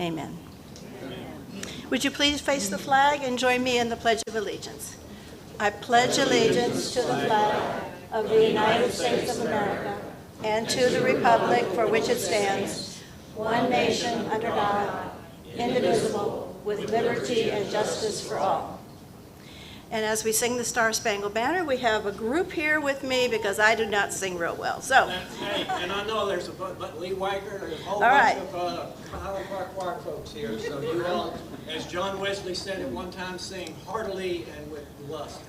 Amen. Would you please face the flag and join me in the Pledge of Allegiance? I pledge allegiance to the flag of the United States of America and to the republic for which it stands, one nation under God, indivisible, with liberty and justice for all. And as we sing the Star-Spangled Banner, we have a group here with me because I do not sing real well. So, hey, and I know there's Lee Weicker, there's a whole bunch of Highland Park Choir folks here. So you all, as John Wesley said at one time, sing heartily and with lust.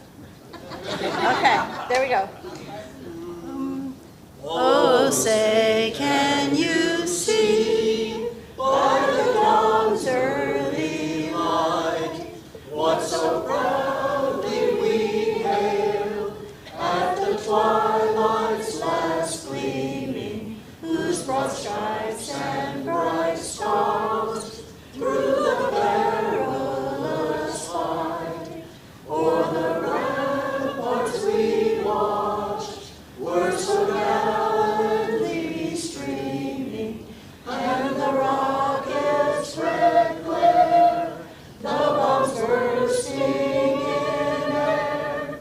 Okay, there we go. Oh, say, can you see by the dawn's early light what so proudly we hailed at the twilight's last gleaming, whose broad stripes and bright stars through the perilous fight o'er the ramparts we watched were so gallantly streaming, and the rockets' red glare, the bombs bursting in air,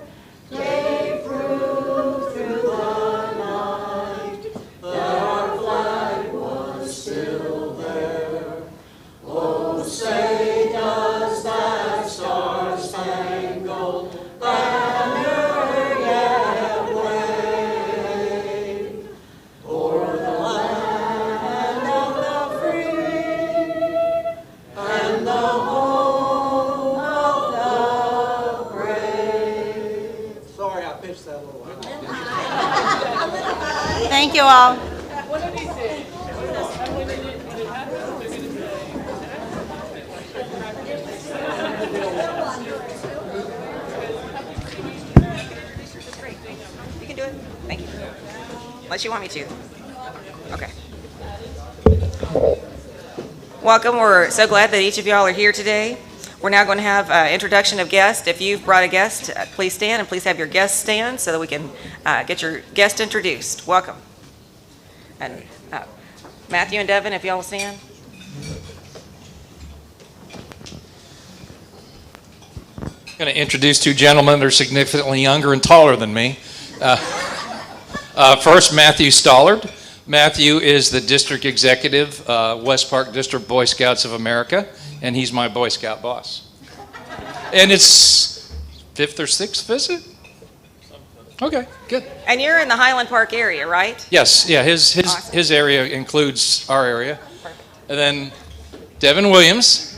gave proof through the night that our flag was still there. Oh, say does that star-spangled banner yet wave o'er the land of the free and the home of the brave? Sorry, I pitched that a little high. Thank you all. You can do it. Thank you. Unless you want me to. Okay. Welcome. We're so glad that each of y'all are here today. We're now going to have introduction of guests. If you've brought a guest, please stand, and please have your guest stand so that we can get your guest introduced. Welcome. And Matthew and Devin, if y'all will stand. I'm going to introduce two gentlemen that are significantly younger and taller than me. First, Matthew Stollard. Matthew is the district executive, West Park District Boy Scouts of America, and he's my Boy Scout boss. And it's 5th or 6th visit? Okay, good. And you're in the Highland Park area, right? Yes, yeah, his area includes our area. And then Devin Williams,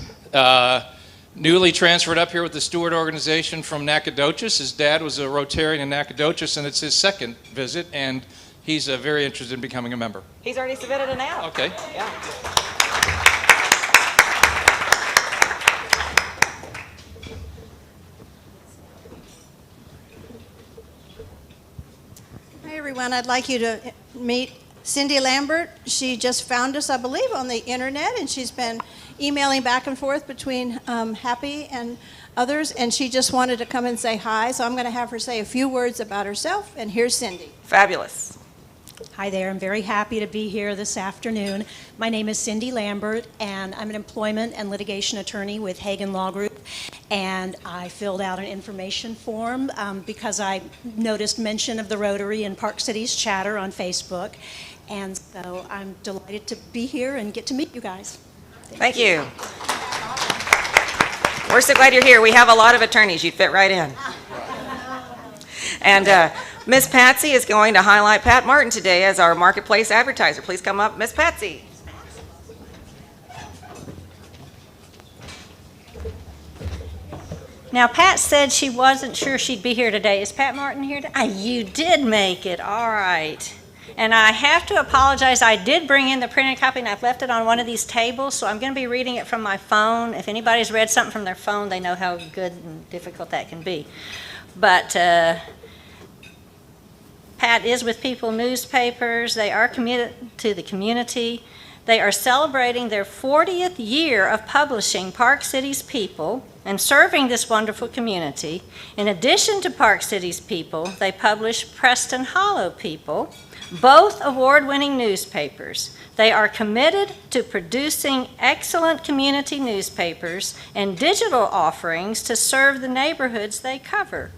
newly transferred up here with the Stewart organization from Nacogdoches. His dad was a Rotarian in Nacogdoches, and it's his second visit, and he's very interested in becoming a member. He's already submitted an app. Okay. Yeah. Hi, everyone. I'd like you to meet Cindy Lambert. She just found us, I believe, on the internet, and she's been emailing back and forth between Happy and others, and she just wanted to come and say hi, so I'm going to have her say a few words about herself, and here's Cindy. Fabulous. Hi there. I'm very happy to be here this afternoon. My name is Cindy Lambert, and I'm an employment and litigation attorney with Hagen Law Group. And I filled out an information form because I noticed mention of the Rotary in Park City's chatter on Facebook. And so I'm delighted to be here and get to meet you guys. Thank you. We're so glad you're here. We have a lot of attorneys. You'd fit right in. And Miss Patsy is going to highlight Pat Martin today as our marketplace advertiser. Please come up, Miss Patsy. Now, Pat said she wasn't sure she'd be here today. Is Pat Martin here today? You did make it. All right. And I have to apologize. I did bring in the printed copy, and I've left it on one of these tables, so I'm going to be reading it from my phone. If anybody's read something from their phone, they know how good and difficult that can be. But Pat is with People Newspapers. They are committed to the community. They are celebrating their 40th year of publishing Park City's People and serving this wonderful community. In addition to Park City's People, they publish Preston Hollow People, both award-winning newspapers. They are committed to producing excellent community newspapers and digital offerings to serve the neighborhoods they cover.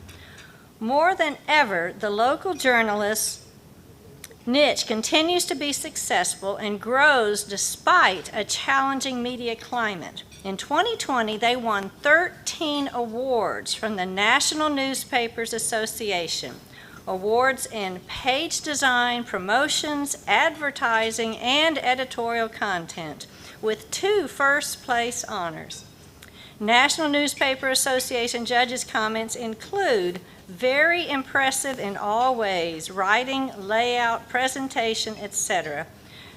More than ever, the local journalist niche continues to be successful and grows despite a challenging media climate. In 2020, they won 13 awards from the National Newspapers Association. Awards in page design, promotions, advertising, and editorial content, with 2 first-place honors. National Newspaper Association judges' comments include very impressive in all ways, writing, layout, presentation, etc.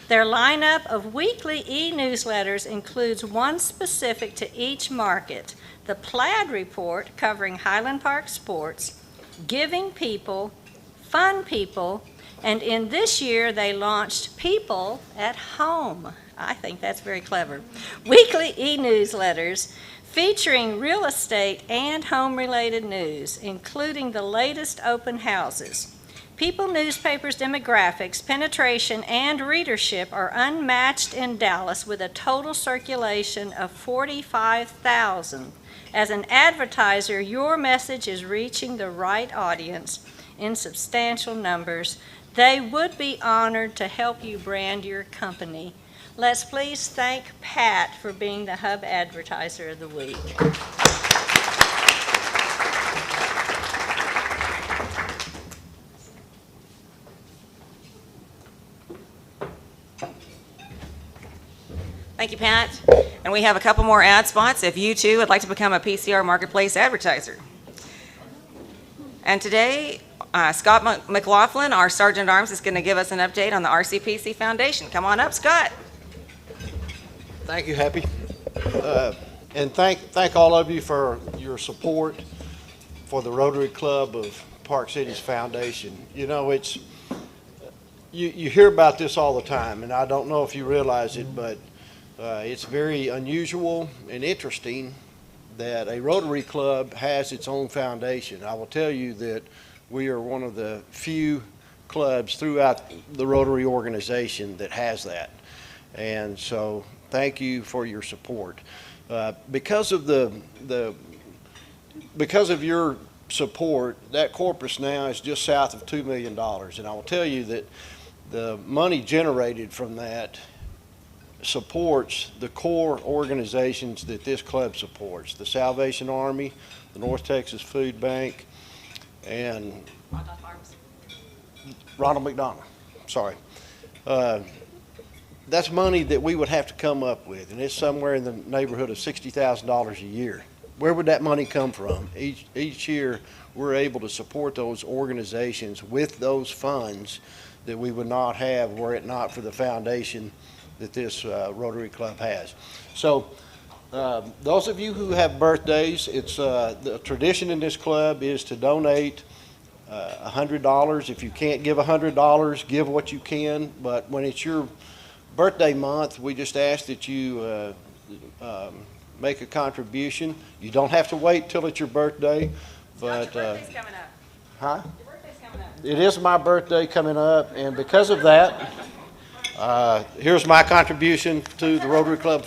Their lineup of weekly e-newsletters includes one specific to each market, the Plaid Report covering Highland Park sports, Giving People, Fun People, and in this year they launched People at Home. I think that's very clever. Weekly e-newsletters featuring real estate and home-related news, including the latest open houses. People newspapers' demographics, penetration, and readership are unmatched in Dallas with a total circulation of 45,000. As an advertiser, your message is reaching the right audience in substantial numbers. They would be honored to help you brand your company. Let's please thank Pat for being the Hub Advertiser of the Week. Thank you, Pat. And we have a couple more ad spots if you too would like to become a PCR Marketplace advertiser. And today, Scott McLAUGHLin, our Sergeant at Arms, is going to give us an update on the Rcpc Foundation. Come on up, Scott. Thank you, Happy. And thank all of you for your support for the Rotary Club of Park Cities Foundation. You know, you hear about this all the time, and I don't know if you realize it, but it's very unusual and interesting that a Rotary Club has its own foundation. I will tell you that we are one of the few clubs throughout the Rotary organization that has that. And so thank you for your support. Because of your support, that corpus now is just south of $2 million. And I will tell you that the money generated from that supports the core organizations that this club supports: the Salvation Army, the North Texas Food Bank, and Ronald McDonald. Sorry. That's money that we would have to come up with, and it's somewhere in the neighborhood of $60,000 a year. Where would that money come from? Each year we're able to support those organizations with those funds that we would not have were it not for the foundation that this Rotary Club has. So those of you who have birthdays, it's the tradition in this club is to donate $100. If you can't give $100, give what you can, but when it's your birthday month, we just ask that you make a contribution. You don't have to wait till it's your birthday, but your birthday's coming up. Huh? Your birthday's coming up. It is my birthday coming up, and because of that, here's my contribution to the Rotary Club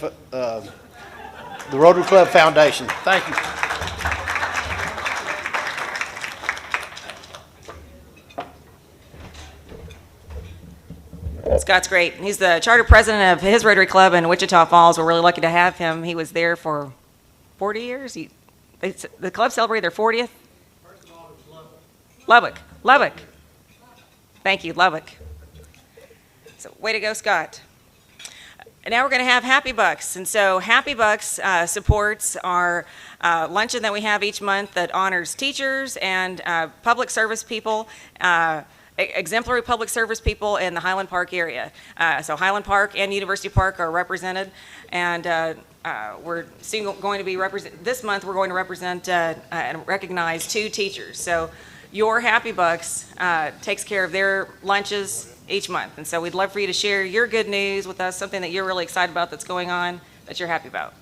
Foundation. Thank you. Scott's great. He's the charter president of his Rotary Club in Wichita Falls. We're really lucky to have him. He was there for 40 years. The club celebrated their 40th. First of all, it was Lubbock. Thank you, Lubbock. So way to go, Scott. And now we're going to have Happy Bucks. And so Happy Bucks supports our luncheon that we have each month that honors teachers and public service people, exemplary public service people in the Highland Park area. So Highland Park and University Park are represented, and we're soon going to be this month we're going to represent and recognize 2 teachers. So your Happy Bucks takes care of their lunches each month, and so we'd love for you to share your good news with us, something that you're really excited about that's going on that you're happy about.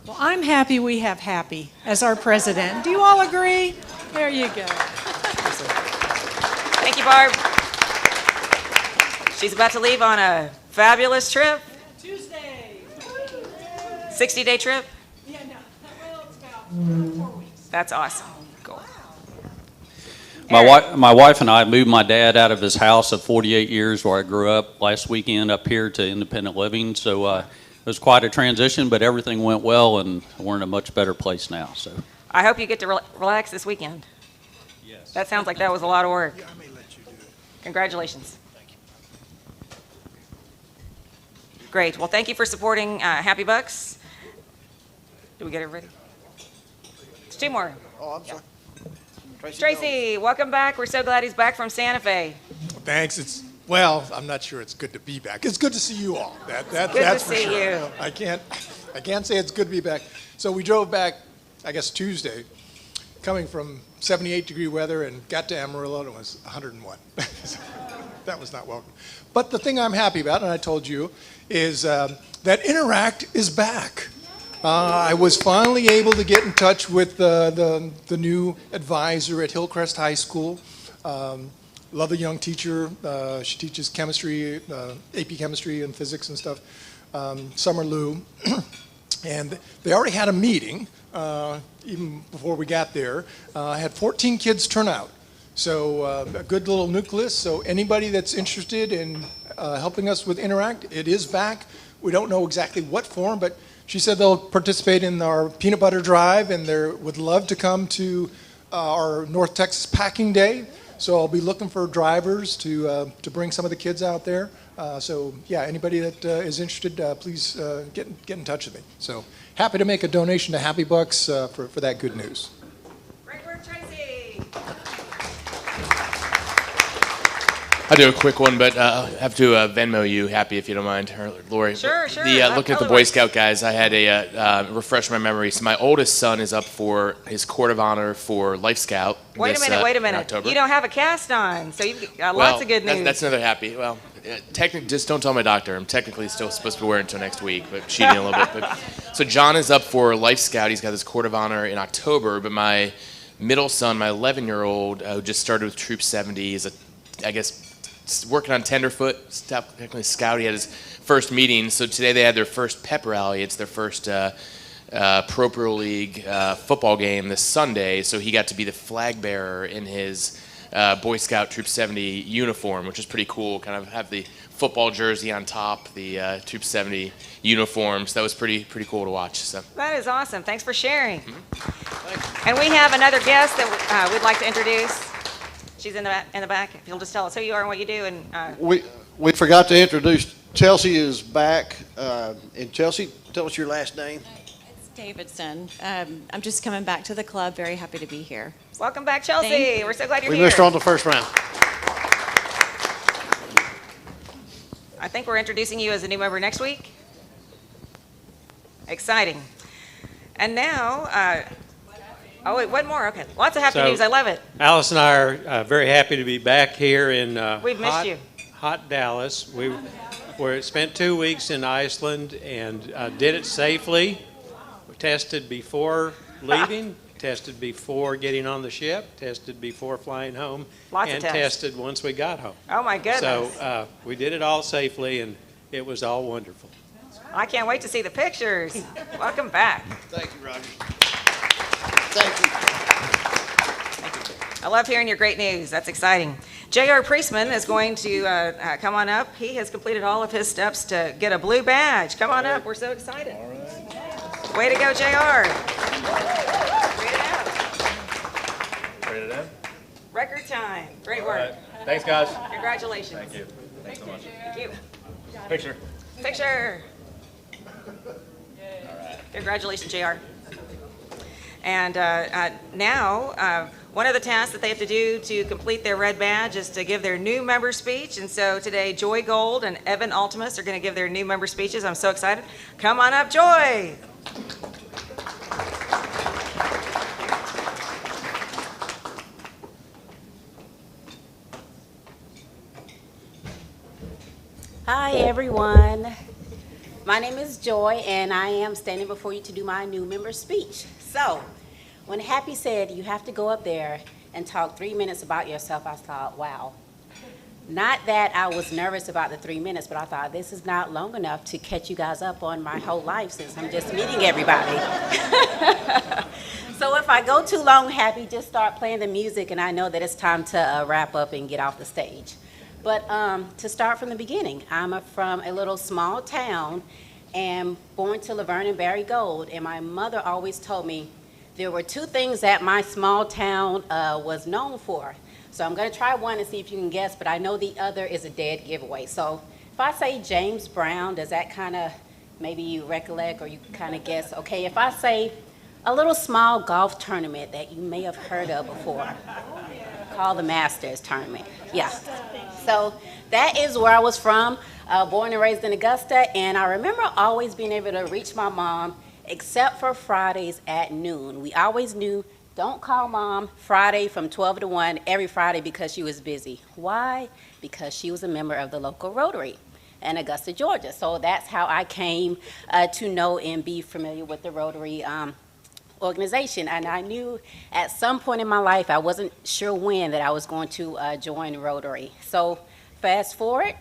Well, I'm happy we have Happy as our president. Do you all agree? There you go. Thank you, Barb. She's about to leave on a fabulous trip. Tuesday. 60-day trip. Yeah, no. Well, it's about 4 weeks. That's awesome. Cool. My wife and I moved my dad out of his house of 48 years where I grew up last weekend up here to independent living. So it was quite a transition, but everything went well, and we're in a much better place now. So I hope you get to relax this weekend. yes. That sounds like that was a lot of work. Yeah, I may let you do it. Congratulations. Thank you. Great. Well, thank you for supporting Happy Bucks. Did we get everybody? There's 2 more. Oh, I'm sorry. Tracy, welcome back. We're so glad he's back from Santa Fe. Thanks. Well, I'm not sure it's good to be back. It's good to see you all. That's to for see sure. you. I can't say it's good to be back. So we drove back, I guess Tuesday, coming from 78-degree weather, and got to Amarillo and it was 101. That was not welcome. But the thing I'm happy about, and I told you, is that Interact is back. I was finally able to get in touch with the new advisor at Hillcrest High School. Love the young teacher. She teaches chemistry, AP chemistry and physics and stuff. Summer Lou. And they already had a meeting, even before we got there. I had 14 kids turn out. So a good little nucleus. So anybody that's interested in helping us with Interact, it is back. We don't know exactly what form, but she said they'll participate in our peanut butter drive, and they would love to come to our North Texas Packing Day. So I'll be looking for drivers to bring some of the kids out there. So yeah, anybody that is interested, please get in touch with me. So happy to make a donation to Happy Bucks for that good news. Great work, Tracy. I'll do a quick one, but I'll have to Venmo you, Happy, if you don't mind, or Lori. Sure. Looking at the Boy Scout guys, I had a refresh my memory. So my oldest son is up for his Court of Honor for Life Scout. Wait a minute. In October. You don't have a cast on, so you've got lots of good news. That's another Happy. Well, technically, just don't tell my doctor. I'm technically still supposed to be wearing it until next week, but cheating a little bit. So John is up for Life Scout. He's got his Court of Honor in October, but my middle son, my 11-year-old, who just started with Troop 70, is working on tenderfoot, technically scout. He had his first meeting. So today they had their first pep rally. It's their first Pro League football game this Sunday. So he got to be the flag bearer in his Boy Scout Troop 70 uniform, which is pretty cool. Kind of have the football jersey on top, the Troop 70 uniform. So that was pretty cool to watch. So that is awesome. Thanks for sharing. Mm-hmm. And we have another guest that we'd like to introduce. She's in the back. If you'll just tell us who you are and what you do. And we forgot to introduce. Chelsea is back. And Chelsea, tell us your last name. It's Davidson. I'm just coming back to the club. Very happy to be here. Welcome back, Chelsea. We're so glad you're here. We missed her on the first round. I think we're introducing you as a new member next week. Exciting. And now... Oh, wait, one more. Okay. Lots of happy news. I love it. Alice and I are very happy to be back here in We've missed you. hot Dallas. We spent 2 weeks in Iceland and did it safely. We tested before leaving, tested before getting on the ship, tested before flying home, and tested once we got home. Oh, my goodness. So we did it all safely, and it was all wonderful. I can't wait to see the pictures. Welcome back. Thank you, Roger. Thank you. I love hearing your great news. That's exciting. R.C.P.C is going to come on up. He has completed all of his steps to get a blue badge. Come on up. We're so excited. All right. Way to go, JR. Ready to do? Record time. Great work. Right. Thanks, guys. Congratulations. Thank you. Thanks so much. Thank you. Picture. Picture. All right. Congratulations, JR. And now, one of the tasks that they have to do to complete their red badge is to give their new member speech. And so today, Joy Gold and Evan ALTEMUS are going to give their new member speeches. I'm so excited. Come on up, Joy. Hi, everyone. My name is Joy, and I am standing before you to do my new member speech. So, when Happy said you have to go up there and talk 3 minutes about yourself, I thought, wow. Not that I was nervous about the 3 minutes, but I thought this is not long enough to catch you guys up on my whole life since I'm just meeting everybody. So if I go too long, Happy, just start playing the music, and I know that it's time to wrap up and get off the stage. But to start from the beginning, I'm from a little small town and born to Laverne and Barry Gold, and my mother always told me there were two things that my small town was known for. So I'm going to try one and see if you can guess, but I know the other is a dead giveaway. So if I say James Brown, does that kind of maybe you recollect or you kind of guess? Okay, if I say a little small golf tournament that you may have heard of before, called the Masters Tournament. Yeah. So that is where I was from, born and raised in Augusta, and I remember always being able to reach my mom except for Fridays at noon. We always knew, don't call Mom Friday from 12 to 1 every Friday because she was busy. Why? Because she was a member of the local Rotary in Augusta, Georgia. So that's how I came to know and be familiar with the Rotary organization. And I knew at some point in my life, I wasn't sure when, that I was going to join Rotary. So fast forward,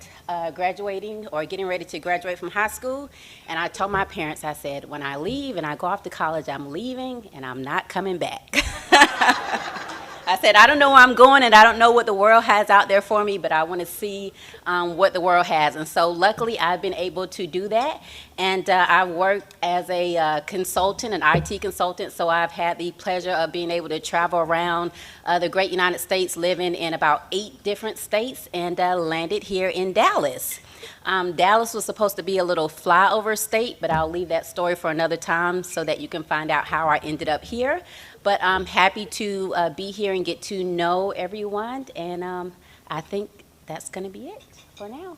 graduating or getting ready to graduate from high school, and I told my parents, I said, when I leave and I go off to college, I'm leaving and I'm not coming back. I said, I don't know where I'm going and I don't know what the world has out there for me, but I want to see what the world has. And so luckily I've been able to do that. And I've worked as a consultant, an IT consultant, so I've had the pleasure of being able to travel around the great United States, living in about 8 different states, and landed here in Dallas. Dallas was supposed to be a little flyover state, but I'll leave that story for another time so that you can find out how I ended up here. But I'm happy to be here and get to know everyone, and I think that's going to be it for now.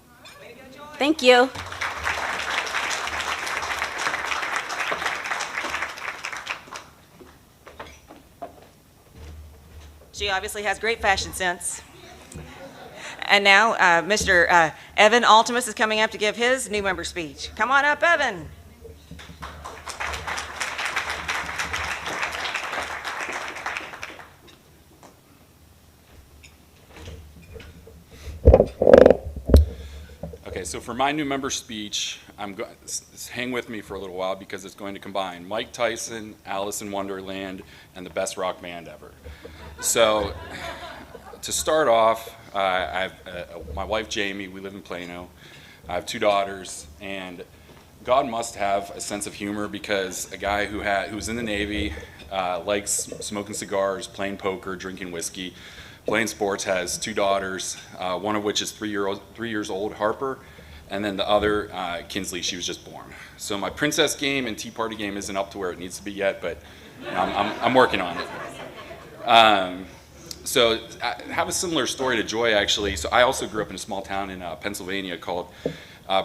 Thank you. She obviously has great fashion sense. And now Mr. Evan ALTEMUS is coming up to give his new member speech. Come on up, Evan. Okay, so for my new member speech, hang with me for a little while because it's going to combine Mike Tyson, Alice in Wonderland, and the best rock band ever. So to start off, I have my wife Jamie, we live in Plano. I have 2 daughters, and God must have a sense of humor because a guy who was in the Navy, likes smoking cigars, playing poker, drinking whiskey, playing sports, has 2 daughters, one of which is 3 years old, Harper, and then the other, Kinsley, she was just born. So my princess game and tea party game isn't up to where it needs to be yet, but you know, I'm working on it. So I have a similar story to Joy, actually. So I also grew up in a small town in Pennsylvania called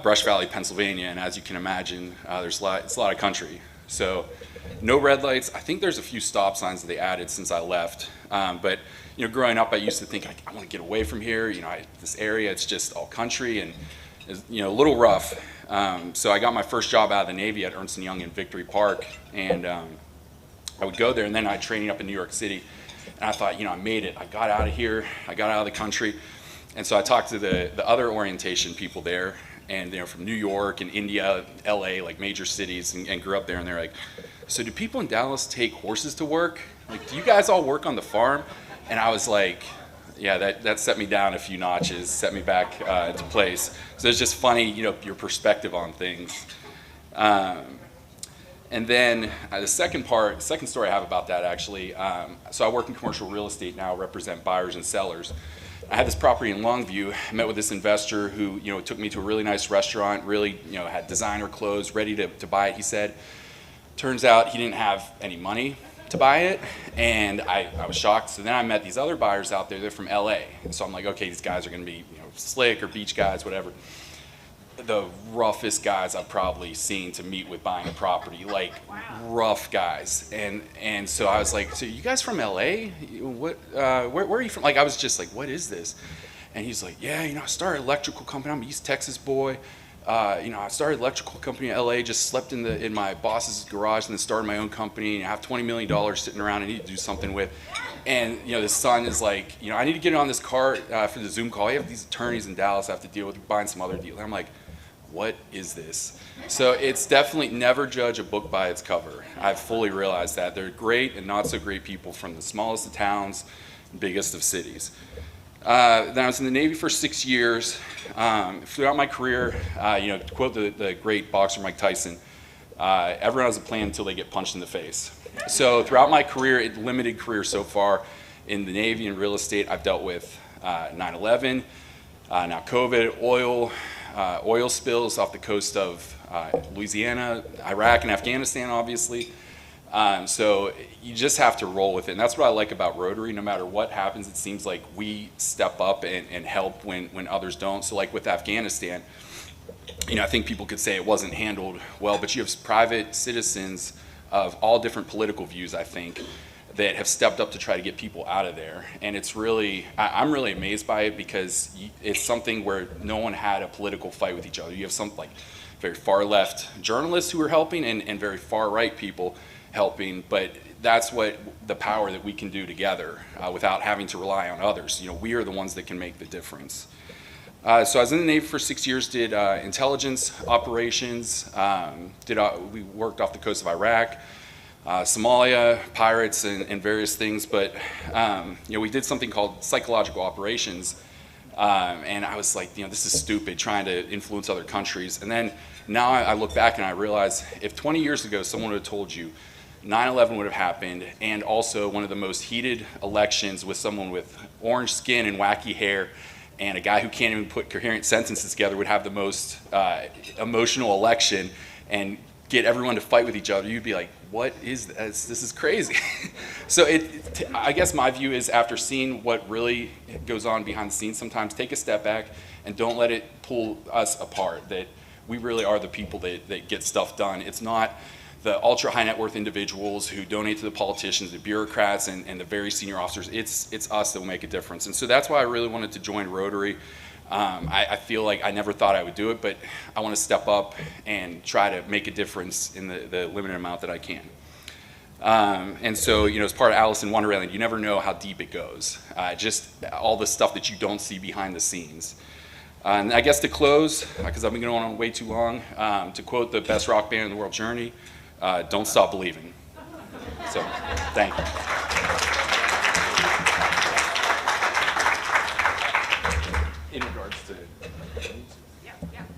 Brush Valley, Pennsylvania, and as you can imagine, it's a lot of country. So no red lights. I think there's a few stop signs that they added since I left, but you know, growing up, I used to think I want to get away from here. You know, this area, it's just all country and it's, you know, a little rough. So I got my first job out of the Navy at Ernst & Young in Victory Park, and I would go there, and then I'd training up in New York City. And I thought, you know, I made it. I got out of here. I got out of the country. And so I talked to the other orientation people there, and they're from New York and India, LA, like major cities, and grew up there. And they're like, so do people in Dallas take horses to work? Like, do you guys all work on the farm? And I was like, yeah, that set me down a few notches, set me back into place. So it's just funny, you know, your perspective on things. And then the second story I have about that, actually, so I work in commercial real estate now, represent buyers and sellers. I had this property in Longview. I met with this investor who, you know, took me to a really nice restaurant, really, you know, had designer clothes, ready to buy it, he said. Turns out he didn't have any money to buy it, and I was shocked. So then I met these other buyers out there, they're from LA. And so I'm like, okay, these guys are gonna be, you know, slick or beach guys, whatever. The roughest guys I've probably seen to meet with buying a property, like rough guys. And so I was like, so you guys from LA? What, where are you from? Like, I was just like, what is this? And he's like, yeah, you know, I started an electrical company. I'm an East Texas boy. I started an electrical company in LA, just slept in my boss's garage, and then started my own company. And I have $20 million sitting around I need to do something with. And, the son is like, I need to get on this car for the Zoom call. I have these attorneys in Dallas I have to deal with, buying some other deal. And I'm like, what is this? So it's definitely never judge a book by its cover. I've fully realized that. They're great and not so great people from the smallest of towns, biggest of cities. Then I was in the Navy for 6 years. Throughout my career, to quote the great boxer Mike Tyson, everyone has a plan until they get punched in the face. So throughout my career, limited career so far, in the Navy and real estate, I've dealt with 9/11, now COVID, oil spills off the coast of Louisiana, Iraq, and Afghanistan, obviously. So you just have to roll with it. And that's what I like about Rotary. No matter what happens, it seems like we step up and help when others don't. So like with Afghanistan, I think people could say it wasn't handled well, but you have private citizens of all different political views, I think, that have stepped up to try to get people out of there. And it's really, I'm really amazed by it, because it's something where no one had a political fight with each other. You have some like very far left journalists who are helping and very far right people helping, but that's what the power that we can do together without having to rely on others. We are the ones that can make the difference. So I was in the Navy for 6 years, did intelligence operations, we worked off the coast of Iraq, Somalia, pirates, and various things, but we did something called psychological operations, and I was like, this is stupid, trying to influence other countries. And then now I look back and I realize, if 20 years ago someone would have told you 9/11 would have happened, and also one of the most heated elections with someone with orange skin and wacky hair, and a guy who can't even put coherent sentences together would have the most emotional election and get everyone to fight with each other, you'd be like, what is this? This is crazy. So I guess my view is, after seeing what really goes on behind the scenes, sometimes take a step back and don't let it pull us apart, that we really are the people that get stuff done. It's not the ultra high net worth individuals who donate to the politicians, the bureaucrats, and the very senior officers. It's us that will make a difference. And so that's why I really wanted to join Rotary. I feel like I never thought I would do it, but I want to step up and try to make a difference in the limited amount that I can. And so, as part of Alice in Wonderland, you never know how deep it goes. Just all the stuff that you don't see behind the scenes. And I guess to close, because I've been going on way too long, to quote the best rock band in the world, Journey, don't stop believing. So, thank you. In regards to,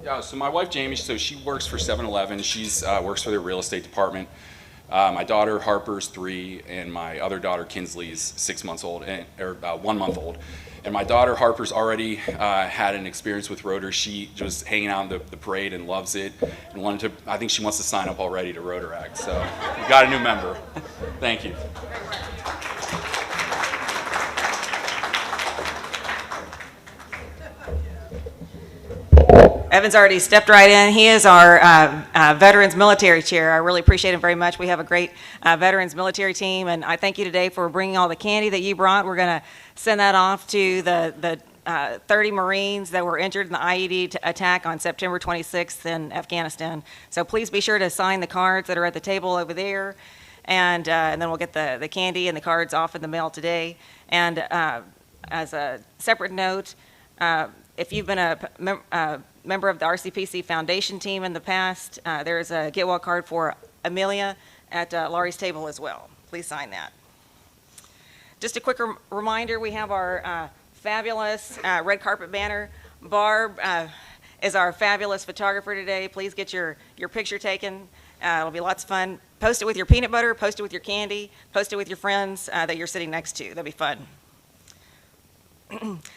yeah, so my wife Jamie, so she works for 7-Eleven. She's works for the real estate department. My daughter Harper's 3, and my other daughter Kinsley's 6 months old, or 1 month old. And my daughter Harper's already had an experience with Rotary. She was hanging out in the parade and loves it, and wanted to. I think she wants to sign up already to Rotaract. So we've got a new member. Thank you. Evan's already stepped right in. He is our Veterans Military Chair. I really appreciate him very much. We have a great Veterans Military team, and I thank you today for bringing all the candy that you brought. We're going to send that off to the 30 Marines that were injured in the IED attack on September 26th in Afghanistan. So please be sure to sign the cards that are at the table over there, and then we'll get the candy and the cards off in the mail today. And as a separate note, if you've been a member of the R.C.P.C. Foundation team in the past, there's a get well card for Amelia at Laurie's table as well. Please sign that. Just a quick reminder, we have our fabulous red carpet banner. Barb is our fabulous photographer today. Please get your picture taken. It'll be lots of fun. Post it with your peanut butter, post it with your candy, post it with your friends that you're sitting next to. That'll be fun.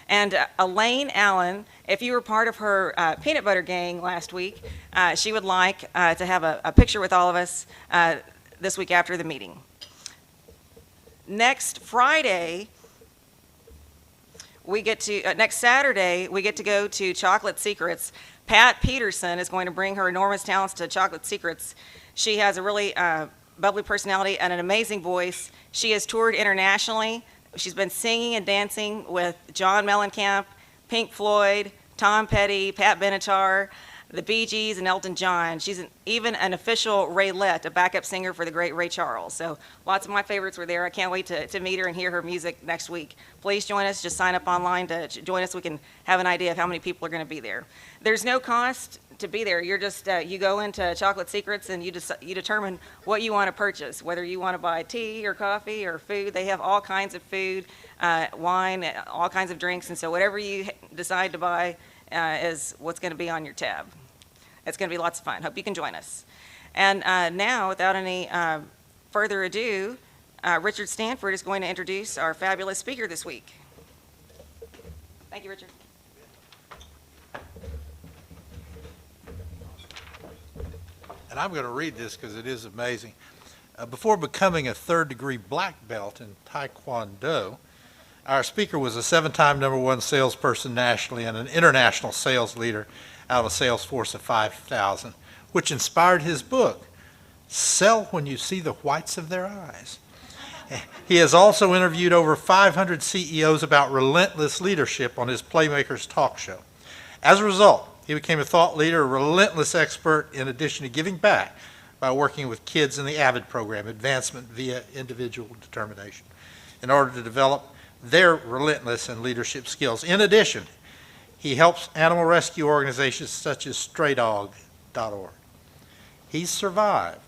And ELAINE Allen, if you were part of her peanut butter gang last week, she would like to have a picture with all of us this week after the meeting. Next Friday, next Saturday, we get to go to Chocolate Secrets. Pat Peterson is going to bring her enormous talents to Chocolate Secrets. She has a really bubbly personality and an amazing voice. She has toured internationally. She's been singing and dancing with John Mellencamp, Pink Floyd, Tom Petty, Pat Benatar. the Bee Gees, and Elton John. She's even an official Raylette, a backup singer for the great Ray Charles. So lots of my favorites were there. I can't wait to meet her and hear her music next week. Please join us. Just sign up online to join us. We can have an idea of how many people are going to be there. There's no cost to be there. You're just, you go into Chocolate Secrets and you determine what you want to purchase, whether you want to buy tea or coffee or food. They have all kinds of food, wine, all kinds of drinks, and so whatever you decide to buy is what's going to be on your tab. It's going to be lots of fun. Hope you can join us. And now, without any further ado, Richard Stanford is going to introduce our fabulous speaker this week. Thank you, Richard. And I'm going to read this because it is amazing. Before becoming a third-degree black belt in Taekwondo, our speaker was a 7-time #1 salesperson nationally and an international sales leader out of a sales force of 5,000, which inspired his book, Sell When You See the Whites of Their Eyes. He has also interviewed over 500 CEOs about relentless leadership on his Playmakers talk show. As a result, he became a thought leader, a relentless expert, in addition to giving back by working with kids in the AVID program, Advancement via Individual Determination, in order to develop their relentless and leadership skills. In addition, he helps animal rescue organizations such as StrayDog.org. He's survived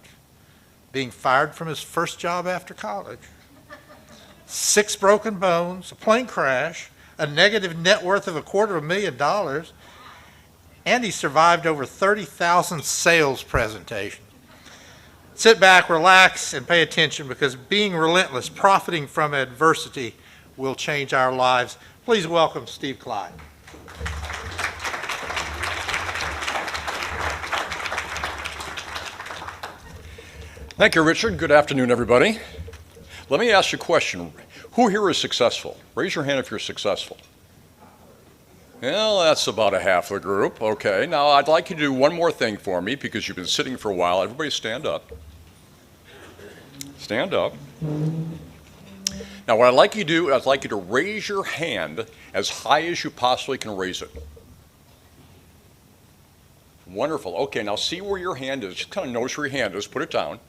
being fired from his first job after college, 6 broken bones, a plane crash, a negative net worth of $250,000, and he survived over 30,000 sales presentations. Sit back, relax, and pay attention, because being relentless, profiting from adversity, will change our lives. Please welcome Steve Klein. Thank you, Richard. Good afternoon, everybody. Let me ask you a question. Who here is successful? Raise your hand if you're successful. Well, that's about a half the group. Okay, now I'd like you to do one more thing for me, because you've been sitting for a while. Everybody stand up. Stand up. Now what I'd like you to do, I'd like you to raise your hand as high as you possibly can raise it. Wonderful. Okay, now see where your hand is. Just kind of notice where your hand is. Put it down.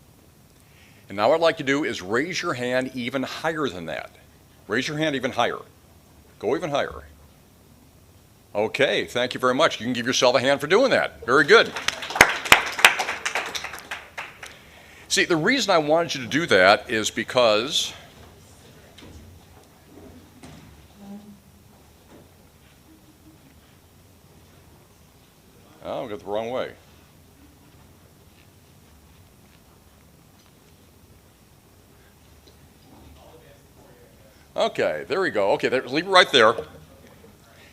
And now what I'd like you to do is raise your hand even higher than that. Raise your hand even higher. Go even higher. Okay, thank you very much. You can give yourself a hand for doing that. Very good. See, the reason I wanted you to do that is because oh, I got the wrong way. Okay, there we go. Okay, leave it right there.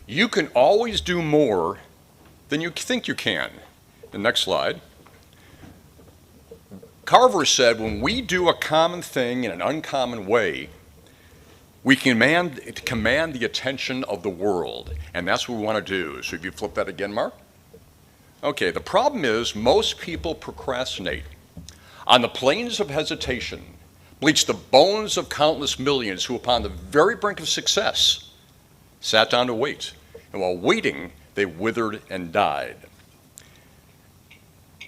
You can always do more than you think you can. The next slide. Carver said, when we do a common thing in an uncommon way, we command the attention of the world, and that's what we want to do. So if you flip that again, Mark. Okay, the problem is most people procrastinate. On the plains of hesitation, bleach the bones of countless millions who, upon the very brink of success, sat down to wait. And while waiting, they withered and died.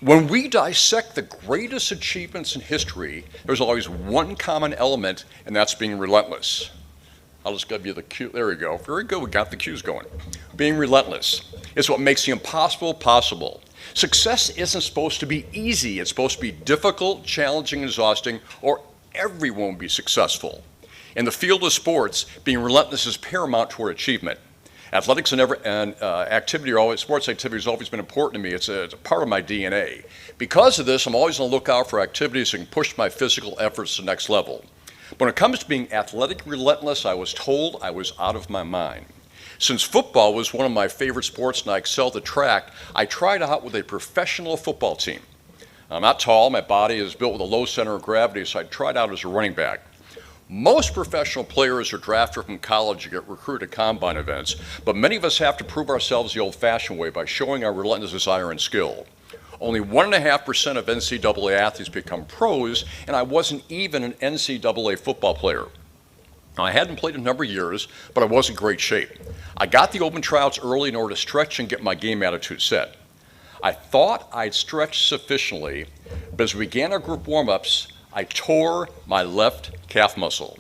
When we dissect the greatest achievements in history, there's always one common element, and that's being relentless. I'll just give you the cue. There we go. Very good. We got the cues going. Being relentless is what makes the impossible possible. Success isn't supposed to be easy. It's supposed to be difficult, challenging, exhausting, or everyone will be successful. In the field of sports, being relentless is paramount toward achievement. Athletics and sports activity has always been important to me. It's a part of my DNA. Because of this, I'm always on the lookout for activities that can push my physical efforts to the next level. But when it comes to being athletic relentless, I was told I was out of my mind. Since football was one of my favorite sports and I excelled at track, I tried out with a professional football team. I'm not tall, my body is built with a low center of gravity, so I tried out as a running back. Most professional players are drafted from college to get recruited to combine events, but many of us have to prove ourselves the old-fashioned way by showing our relentless desire and skill. Only 1.5% of NCAA athletes become pros, and I wasn't even an NCAA football player. Now, I hadn't played in a number of years, but I was in great shape. I got the open tryouts early in order to stretch and get my game attitude set. I thought I'd stretched sufficiently, but as we began our group warm-ups, I tore my left calf muscle.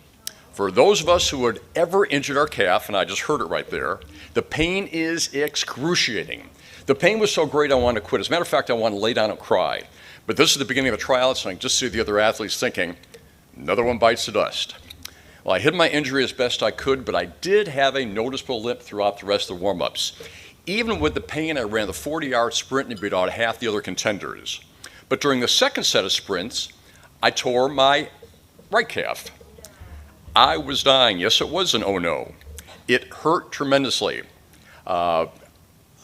For those of us who had ever injured our calf, and I just heard it right there, the pain is excruciating. The pain was so great I wanted to quit. As a matter of fact, I wanted to lay down and cry. But this is the beginning of the tryouts, and I can just see the other athletes thinking, another one bites the dust. Well, I hid my injury as best I could, but I did have a noticeable limp throughout the rest of the warm-ups. Even with the pain, I ran the 40-yard sprint and beat out half the other contenders. But during the second set of sprints, I tore my right calf. I was dying. Yes, it was an oh no. It hurt tremendously. I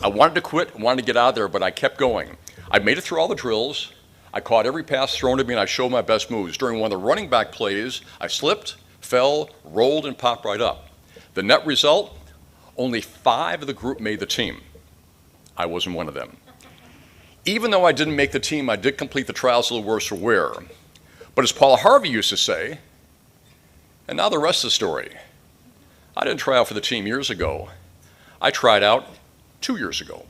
wanted to quit, wanted to get out of there, but I kept going. I made it through all the drills. I caught every pass thrown at me, and I showed my best moves. During one of the running back plays, I slipped, fell, rolled, and popped right up. The net result, only 5 of the group made the team. I wasn't one of them. Even though I didn't make the team, I did complete the trials a little worse for wear. But as Paul Harvey used to say, and now the rest of the story, I didn't try out for the team years ago. I tried out 2 years ago.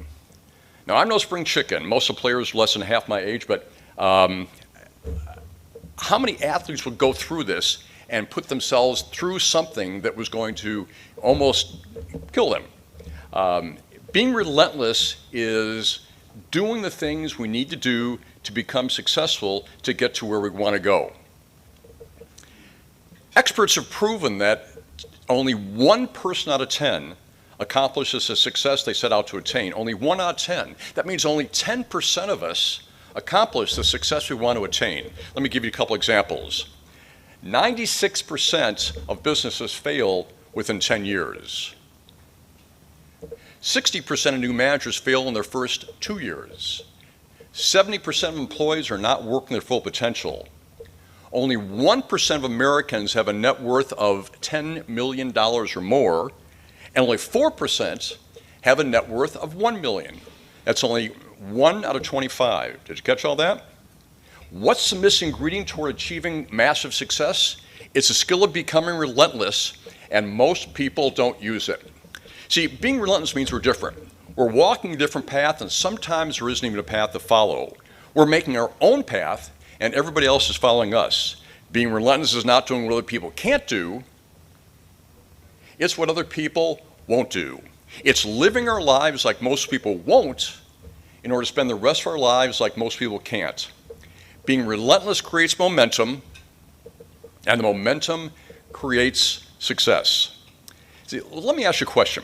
Now, I'm no spring chicken. Most of the players are less than half my age, but how many athletes would go through this and put themselves through something that was going to almost kill them? Being relentless is doing the things we need to do to become successful to get to where we want to go. Experts have proven that only 1 person out of 10 accomplishes the success they set out to attain. Only 1 out of 10. That means only 10% of us accomplish the success we want to attain. Let me give you a couple examples. 96% of businesses fail within 10 years. 60% of new managers fail in their first 2 years. 70% of employees are not working their full potential. Only 1% of Americans have a net worth of $10 million or more, and only 4% have a net worth of $1 million. That's only 1 out of 25. Did you catch all that? What's the missing ingredient toward achieving massive success? It's the skill of becoming relentless, and most people don't use it. See, being relentless means we're different. We're walking a different path, and sometimes there isn't even a path to follow. We're making our own path, and everybody else is following us. Being relentless is not doing what other people can't do. It's what other people won't do. It's living our lives like most people won't in order to spend the rest of our lives like most people can't. Being relentless creates momentum, and the momentum creates success. See, let me ask you a question.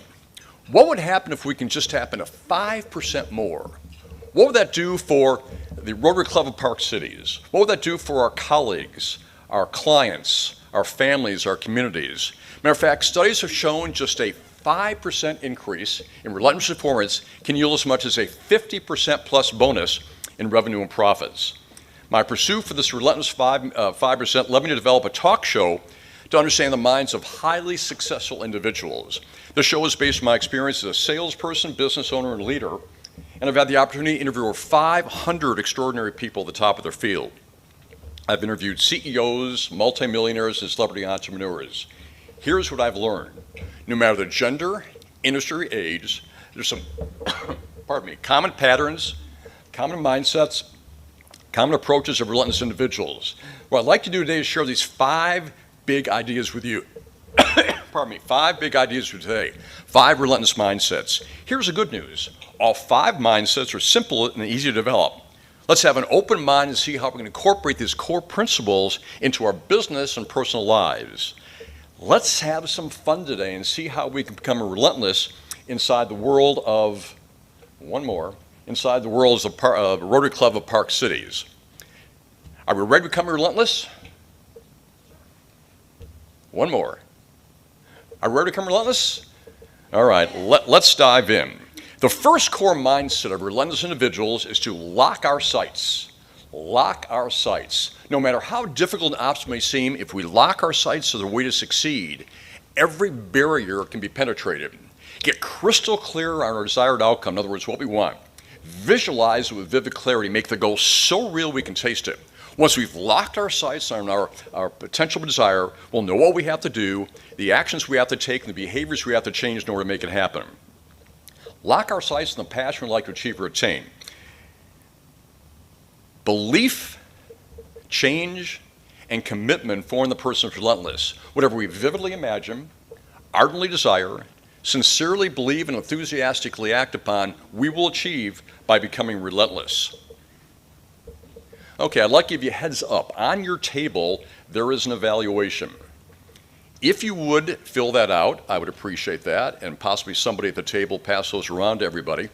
What would happen if we can just happen to 5% more? What would that do for the Rotary Club of Park Cities? What would that do for our colleagues, our clients, our families, our communities? Matter of fact, studies have shown just a 5% increase in relentless performance can yield as much as a 50% plus bonus in revenue and profits. My pursuit for this relentless 5% led me to develop a talk show to understand the minds of highly successful individuals. The show is based on my experience as a salesperson, business owner, and leader, and I've had the opportunity to interview over 500 extraordinary people at the top of their field. I've interviewed CEOs, multimillionaires, and celebrity entrepreneurs. Here's what I've learned. No matter the gender, industry, age, there's some common patterns, common mindsets, common approaches of relentless individuals. What I'd like to do today is share these 5 big ideas with you. 5 big ideas for today. 5 relentless mindsets. Here's the good news. All 5 mindsets are simple and easy to develop. Let's have an open mind and see how we can incorporate these core principles into our business and personal lives. Let's have some fun today and see how we can become relentless inside the world of, inside the world of the Rotary Club of Park Cities. Are we ready to become relentless? One more. Are we ready to become relentless? All right, let's dive in. The first core mindset of relentless individuals is to lock our sights. Lock our sights. No matter how difficult an obstacle may seem, if we lock our sights to the way to succeed, every barrier can be penetrated. Get crystal clear on our desired outcome, in other words, what we want. Visualize it with vivid clarity, make the goal so real we can taste it. Once we've locked our sights on our potential desire, we'll know what we have to do, the actions we have to take, and the behaviors we have to change in order to make it happen. Lock our sights on the passion we'd like to achieve or attain. Belief, change, and commitment form the person of Relentless. Whatever we vividly imagine, ardently desire, sincerely believe, and enthusiastically act upon, we will achieve by becoming relentless. Okay, I'd like to give you a heads up. On your table, there is an evaluation. If you would fill that out, I would appreciate that, and possibly somebody at the table pass those around to everybody.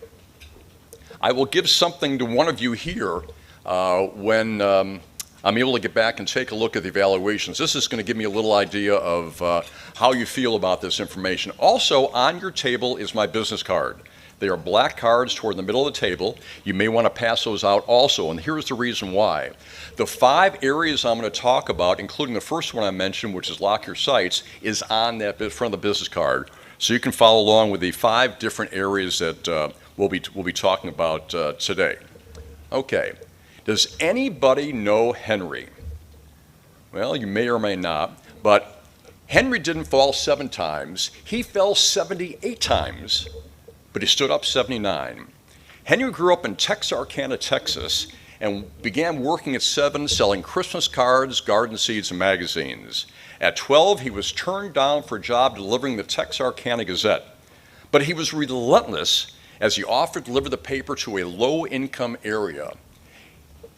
I will give something to one of you here when I'm able to get back and take a look at the evaluations. This is going to give me a little idea of how you feel about this information. Also, on your table is my business card. They are black cards toward the middle of the table. You may want to pass those out also, and here's the reason why. The 5 areas I'm going to talk about, including the first one I mentioned, which is lock your sights, is on that front of the business card. So you can follow along with the 5 different areas that we'll be talking about today. Okay. Does anybody know Henry? Well, you may or may not, but Henry didn't fall 7 times. He fell 78 times, but he stood up 79. Henry grew up in Texarkana, Texas, and began working at 7 selling Christmas cards, garden seeds, and magazines. At 12, he was turned down for a job delivering the Texarkana Gazette. But he was relentless as he offered to deliver the paper to a low-income area.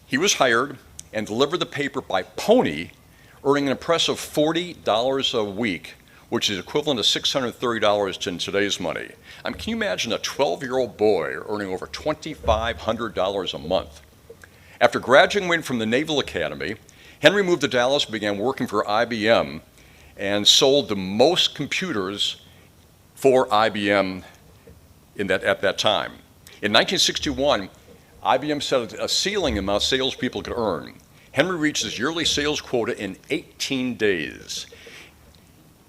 He was hired and delivered the paper by pony, earning an impressive $40 a week, which is equivalent to $630 in today's money. Can you imagine a 12-year-old boy earning over $2,500 a month? After graduating from the Naval Academy, Henry moved to Dallas and began working for IBM and sold the most computers for IBM at that time. In 1961, IBM set a ceiling amount salespeople could earn. Henry reached his yearly sales quota in 18 days.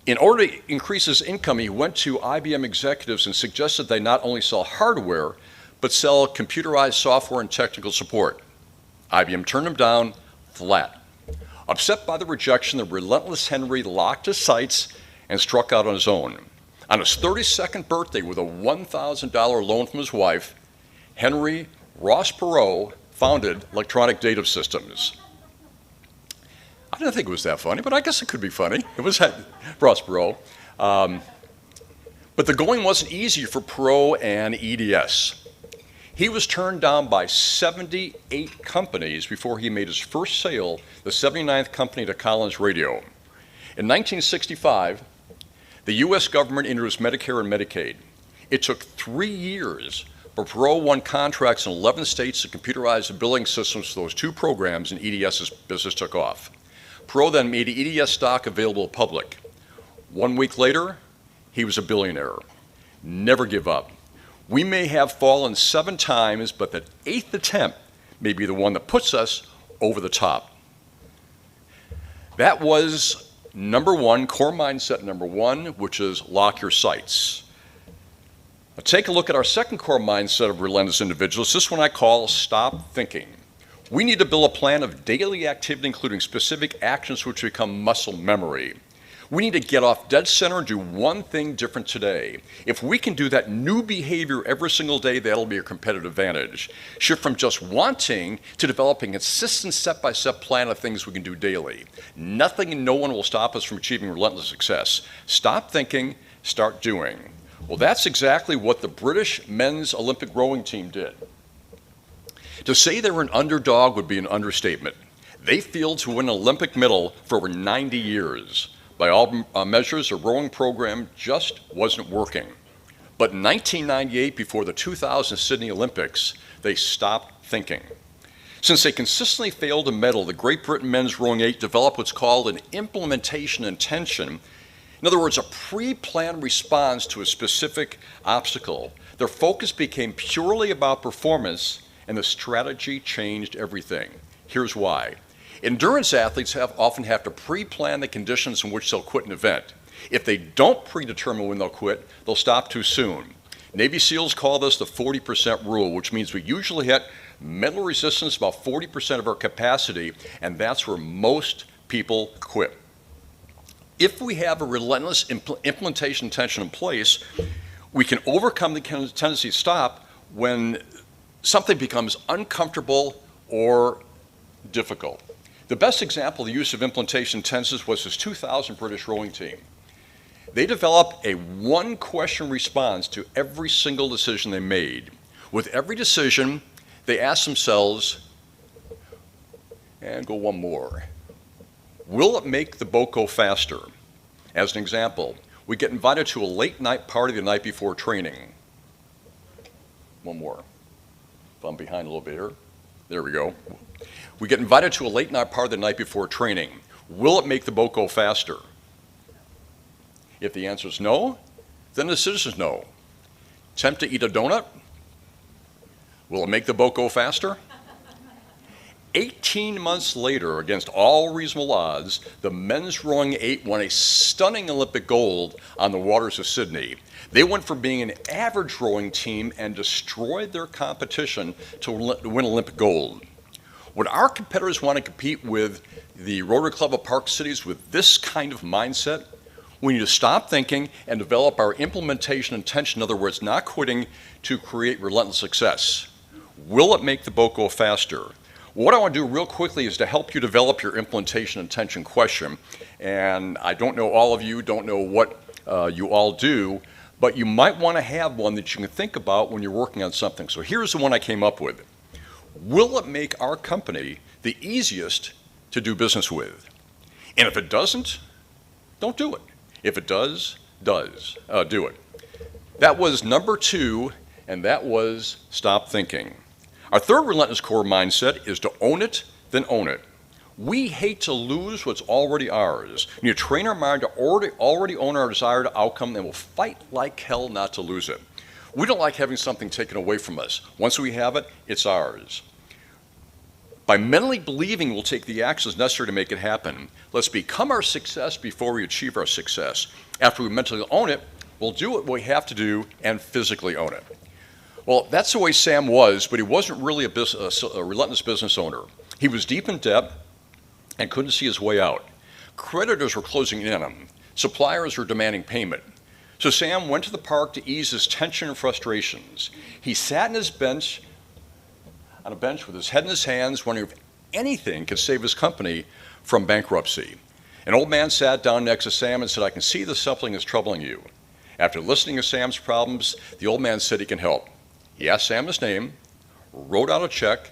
In order to increase his income, he went to IBM executives and suggested they not only sell hardware, but sell computerized software and technical support. IBM turned him down flat. Upset by the rejection, the relentless Henry locked his sights and struck out on his own. On his 32nd birthday, with a $1,000 loan from his wife, Henry Ross Perot founded Electronic Data Systems. I didn't think it was that funny, but I guess it could be funny. It was Ross Perot. But the going wasn't easy for Perot and EDS. He was turned down by 78 companies before he made his first sale, the 79th company to Collins Radio. In 1965, the U.S. government introduced Medicare and Medicaid. It took 3 years, but Perot won contracts in 11 states to computerize the billing systems for those 2 programs, and EDS's business took off. Perot then made EDS stock available to the public. 1 week later, he was a billionaire. Never give up. We may have fallen 7 times, but the 8th attempt may be the one that puts us over the top. That was number 1, core mindset number 1, which is lock your sights. Now take a look at our second core mindset of relentless individuals. This one I call stop thinking. We need to build a plan of daily activity, including specific actions which become muscle memory. We need to get off dead center and do one thing different today. If we can do that new behavior every single day, that'll be a competitive advantage. Shift from just wanting to developing a consistent step-by-step plan of things we can do daily. Nothing and no one will stop us from achieving relentless success. Stop thinking, start doing. Well, that's exactly what the British men's Olympic rowing team did. To say they were an underdog would be an understatement. They failed to win an Olympic medal for over 90 years. By all measures, the rowing program just wasn't working. But in 1998, before the 2000 Sydney Olympics, they stopped thinking. Since they consistently failed to medal, the Great Britain men's rowing 8 developed what's called an implementation intention. In other words, a pre-planned response to a specific obstacle. Their focus became purely about performance, and the strategy changed everything. Here's why. Endurance athletes often have to pre-plan the conditions in which they'll quit an event. If they don't predetermine when they'll quit, they'll stop too soon. Navy SEALs call this the 40% rule, which means we usually hit mental resistance about 40% of our capacity, and that's where most people quit. If we have a relentless implementation intention in place, we can overcome the tendency to stop when something becomes uncomfortable or difficult. The best example of the use of implementation tenses was his 2000 British rowing team. They developed a one-question response to every single decision they made. With every decision, they asked themselves, and go one more, will it make the boat go faster? As an example, we get invited to a late night party the night before training. One more. If I'm behind a little bit here. There we go. We get invited to a late night party the night before training. Will it make the boat go faster? If the answer is no, then the decision is no. Attempt to eat a donut? Will it make the boat go faster? 18 months later, against all reasonable odds, the men's rowing 8 won a stunning Olympic gold on the waters of Sydney. They went from being an average rowing team and destroyed their competition to win Olympic gold. When our competitors want to compete with the Rotary Club of Park Cities with this kind of mindset, we need to stop thinking and develop our implementation intention, in other words, not quitting, to create relentless success. Will it make the boat go faster? What I want to do real quickly is to help you develop your implementation intention question. And I don't know all of you, don't know what you all do, but you might want to have one that you can think about when you're working on something. So here's the one I came up with. Will it make our company the easiest to do business with? And if it doesn't, don't do it. If it does, do it. That was number 2, and that was stop thinking. Our third relentless core mindset is to own it, then own it. We hate to lose what's already ours. We need to train our mind to already own our desired outcome, and we'll fight like hell not to lose it. We don't like having something taken away from us. Once we have it, it's ours. By mentally believing we'll take the actions necessary to make it happen, let's become our success before we achieve our success. After we mentally own it, we'll do what we have to do and physically own it. Well, that's the way Sam was, but he wasn't really a relentless business owner. He was deep in debt and couldn't see his way out. Creditors were closing in on him. Suppliers were demanding payment. So Sam went to the park to ease his tension and frustrations. He sat on a bench with his head in his hands, wondering if anything could save his company from bankruptcy. An old man sat down next to Sam and said, "I can see that something is troubling you." After listening to Sam's problems, the old man said he can help. He asked Sam his name, wrote out a check,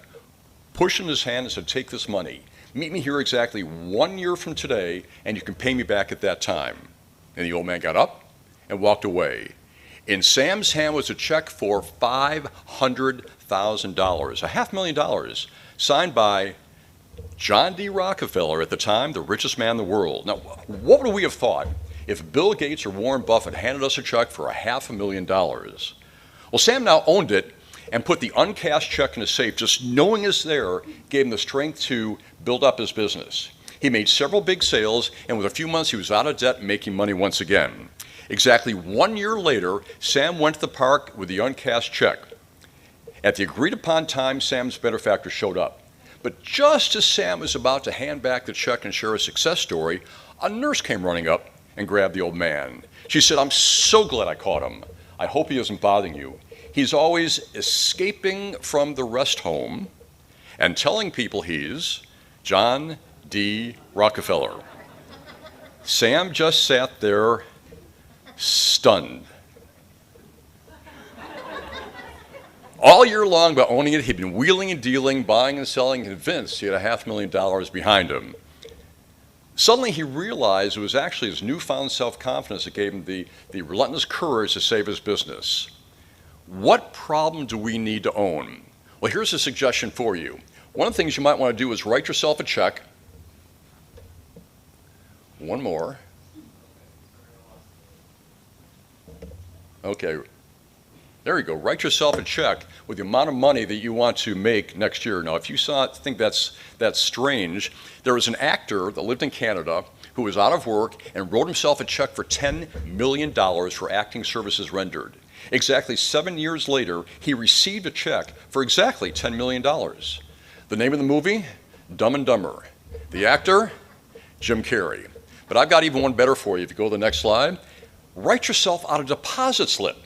pushed in his hand and said, "Take this money. Meet me here exactly 1 year from today, and you can pay me back at that time." And the old man got up and walked away. In Sam's hand was a check for $500,000, $500,000, signed by John D. Rockefeller, at the time the richest man in the world. Now, what would we have thought if Bill Gates or Warren Buffett handed us a check for $500,000? Well, Sam now owned it and put the uncashed check in his safe. Just knowing it's there gave him the strength to build up his business. He made several big sales, and within a few months he was out of debt and making money once again. Exactly 1 year later, Sam went to the park with the uncashed check. At the agreed upon time, Sam's benefactor showed up. But just as Sam was about to hand back the check and share a success story, a nurse came running up and grabbed the old man. She said, "I'm so glad I caught him. I hope he isn't bothering you. He's always escaping from the rest home and telling people he's John D. Rockefeller." Sam just sat there stunned. All year long, by owning it, he'd been wheeling and dealing, buying and selling, convinced he had $500,000 behind him. Suddenly he realized it was actually his newfound self-confidence that gave him the relentless courage to save his business. What problem do we need to own? Well, here's a suggestion for you. One of the things you might want to do is write yourself a check. One more. Okay, there you go. Write yourself a check with the amount of money that you want to make next year. Now, if you think that's strange, there was an actor that lived in Canada who was out of work and wrote himself a check for $10 million for acting services rendered. Exactly 7 years later, he received a check for exactly $10 million. The name of the movie? Dumb and Dumber. The actor? Jim Carrey. But I've got even one better for you. If you go to the next slide, write yourself out a deposit slip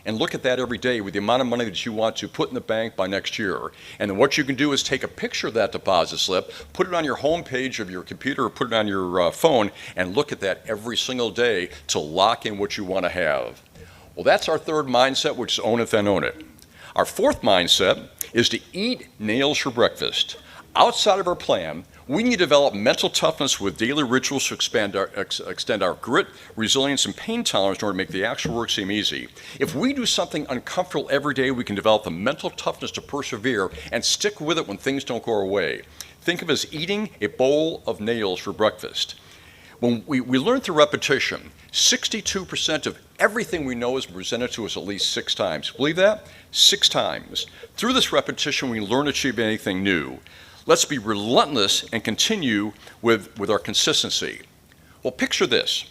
and look at that every day with the amount of money that you want to put in the bank by next year. And then what you can do is take a picture of that deposit slip, put it on your home page of your computer or put it on your phone, and look at that every single day to lock in what you want to have. Well, that's our third mindset, which is own it, then own it. Our fourth mindset is to eat nails for breakfast. Outside of our plan, we need to develop mental toughness with daily rituals to extend our grit, resilience, and pain tolerance in order to make the actual work seem easy. If we do something uncomfortable every day, we can develop the mental toughness to persevere and stick with it when things don't go our way. Think of it as eating a bowl of nails for breakfast. When we learn through repetition, 62% of everything we know is presented to us at least 6 times. Believe that? 6 times. Through this repetition, we learn to achieve anything new. Let's be relentless and continue with our consistency. Well, picture this.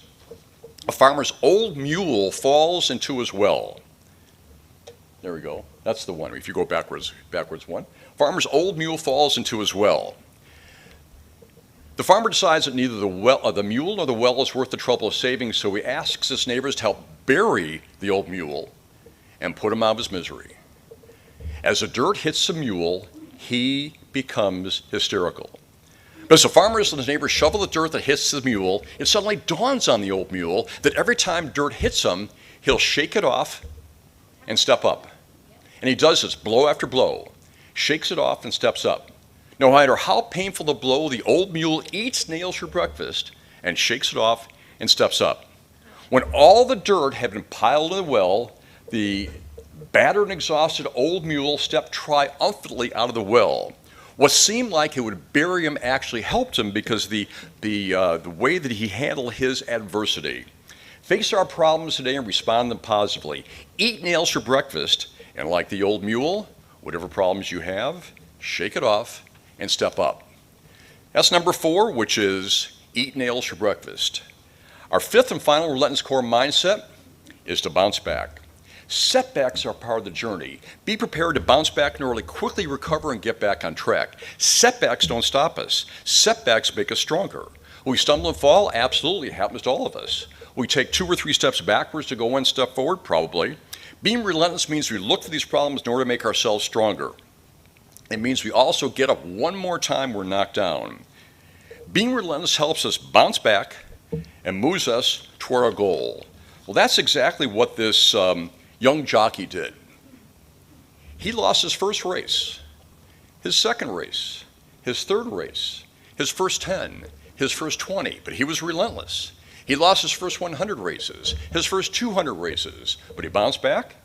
A farmer's old mule falls into his well. There we go. That's the one. If you go backwards one. Farmer's old mule falls into his well. The farmer decides that neither the mule nor the well is worth the trouble of saving, so he asks his neighbors to help bury the old mule and put him out of his misery. As the dirt hits the mule, he becomes hysterical. But as the farmers and his neighbors shovel the dirt that hits the mule, it suddenly dawns on the old mule that every time dirt hits him, he'll shake it off and step up. And he does this blow after blow, shakes it off and steps up. No matter how painful the blow, the old mule eats nails for breakfast and shakes it off and steps up. When all the dirt had been piled in the well, the battered and exhausted old mule stepped triumphantly out of the well. What seemed like it would bury him actually helped him because the way that he handled his adversity. Face our problems today and respond to them positively. Eat nails for breakfast, and like the old mule, whatever problems you have, shake it off and step up. That's number 4, which is eat nails for breakfast. Our fifth and final relentless core mindset is to bounce back. Setbacks are part of the journey. Be prepared to bounce back in order to quickly recover and get back on track. Setbacks don't stop us. Setbacks make us stronger. We stumble and fall? Absolutely. It happens to all of us. We take 2 or 3 steps backwards to go 1 step forward? Probably. Being relentless means we look for these problems in order to make ourselves stronger. It means we also get up one more time we're knocked down. Being relentless helps us bounce back and moves us toward our goal. Well, that's exactly what this young jockey did. He lost his first race, his second race, his third race, his first 10, his first 20, but he was relentless. He lost his first 100 races, his first 200 races, but he bounced back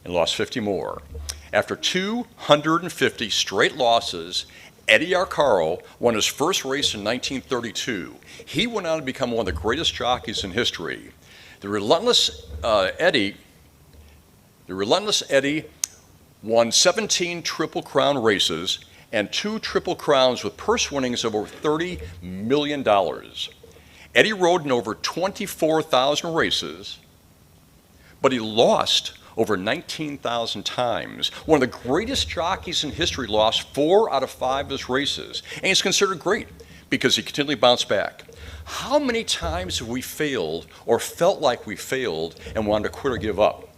and lost 50 more. After 250 straight losses, Eddie Arcaro won his first race in 1932. He went on to become one of the greatest jockeys in history. The Relentless Eddie won 17 Triple Crown races and 2 Triple Crowns with purse winnings of over $30 million. Eddie rode in over 24,000 races, but he lost over 19,000 times. One of the greatest jockeys in history lost 4 out of 5 of his races, and he's considered great because he continually bounced back. How many times have we failed or felt like we failed and wanted to quit or give up?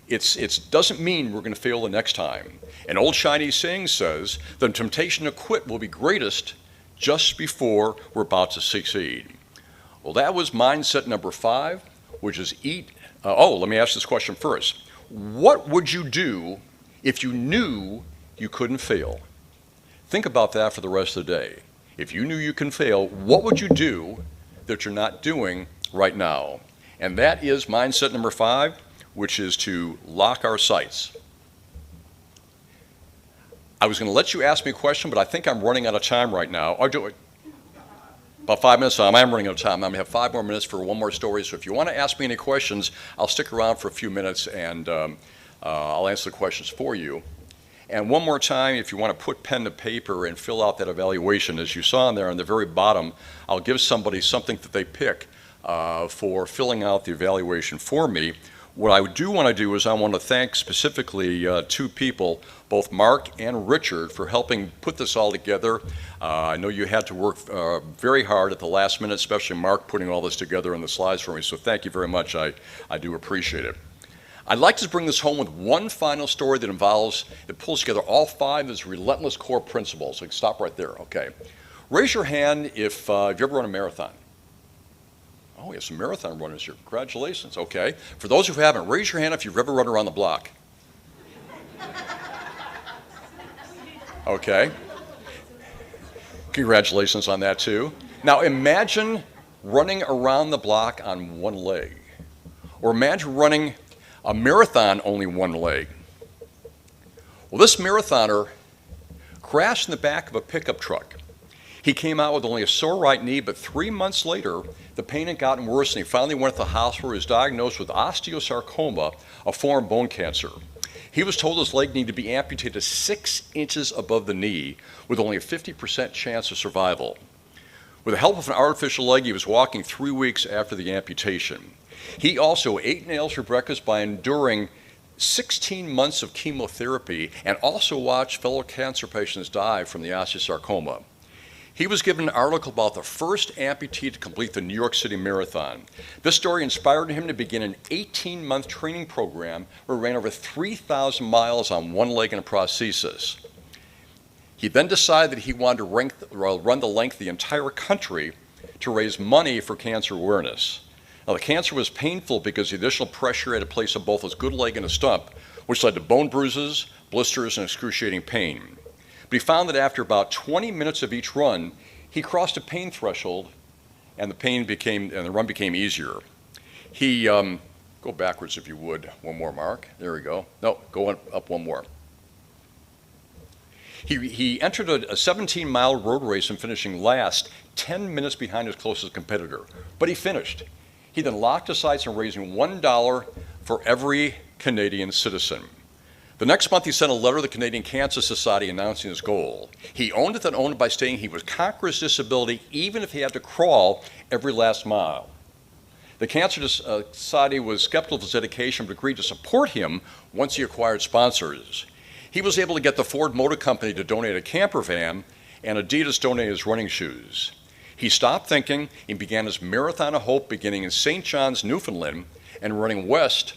It doesn't mean we're going to fail the next time. An old Chinese saying says, the temptation to quit will be greatest just before we're about to succeed. Well, that was mindset number 5, which is eat. Let me ask this question first. What would you do if you knew you couldn't fail? Think about that for the rest of the day. If you knew you can fail, what would you do that you're not doing right now? And that is mindset number 5, which is to lock our sights. I was going to let you ask me a question, but I think I'm running out of time right now. Or do it. About 5 minutes time. I am running out of time. I'm going to have 5 more minutes for one more story. So if you want to ask me any questions, I'll stick around for a few minutes and I'll answer the questions for you. And one more time, if you want to put pen to paper and fill out that evaluation, as you saw in there on the very bottom, I'll give somebody something that they pick for filling out the evaluation for me. What I do want to do is I want to thank specifically 2 people, both Mark and Richard, for helping put this all together. I know you had to work very hard at the last minute, especially Mark putting all this together in the slides for me, so thank you very much. I do appreciate it. I'd like to bring this home with one final story that pulls together all 5 of his relentless core principles. So stop right there, okay. Raise your hand if you've ever run a marathon. Oh, we have some marathon runners here. Congratulations, okay. For those who haven't, raise your hand if you've ever run around the block. Okay. Congratulations on that too. Now imagine running around the block on one leg. Or imagine running a marathon only one leg. Well, this marathoner crashed in the back of a pickup truck. He came out with only a sore right knee, but 3 months later, the pain had gotten worse, and he finally went to the hospital where he was diagnosed with osteosarcoma, a form of bone cancer. He was told his leg needed to be amputated 6 inches above the knee, with only a 50% chance of survival. With the help of an artificial leg, he was walking 3 weeks after the amputation. He also ate nails for breakfast by enduring 16 months of chemotherapy and also watched fellow cancer patients die from the osteosarcoma. He was given an article about the first amputee to complete the New York City Marathon. This story inspired him to begin an 18-month training program where he ran over 3,000 miles on one leg in a prosthesis. He then decided that he wanted to run the length of the entire country to raise money for cancer awareness. Now, the cancer was painful because the additional pressure had to place on both his good leg and his stump, which led to bone bruises, blisters, and excruciating pain. But he found that after about 20 minutes of each run, he crossed a pain threshold, and the run became easier. He, go backwards if you would, one more, Mark. There we go. No, go up one more. He entered a 17-mile road race and finishing last, 10 minutes behind his closest competitor. But he finished. He then locked his sights on raising $1 for every Canadian citizen. The next month, he sent a letter to the Canadian Cancer Society announcing his goal. He owned it and owned it by saying he would conquer his disability even if he had to crawl every last mile. The Cancer Society was skeptical of his dedication but agreed to support him once he acquired sponsors. He was able to get the Ford Motor Company to donate a camper van, and Adidas donated his running shoes. He stopped thinking and began his Marathon of Hope beginning in St. John's, Newfoundland, and running west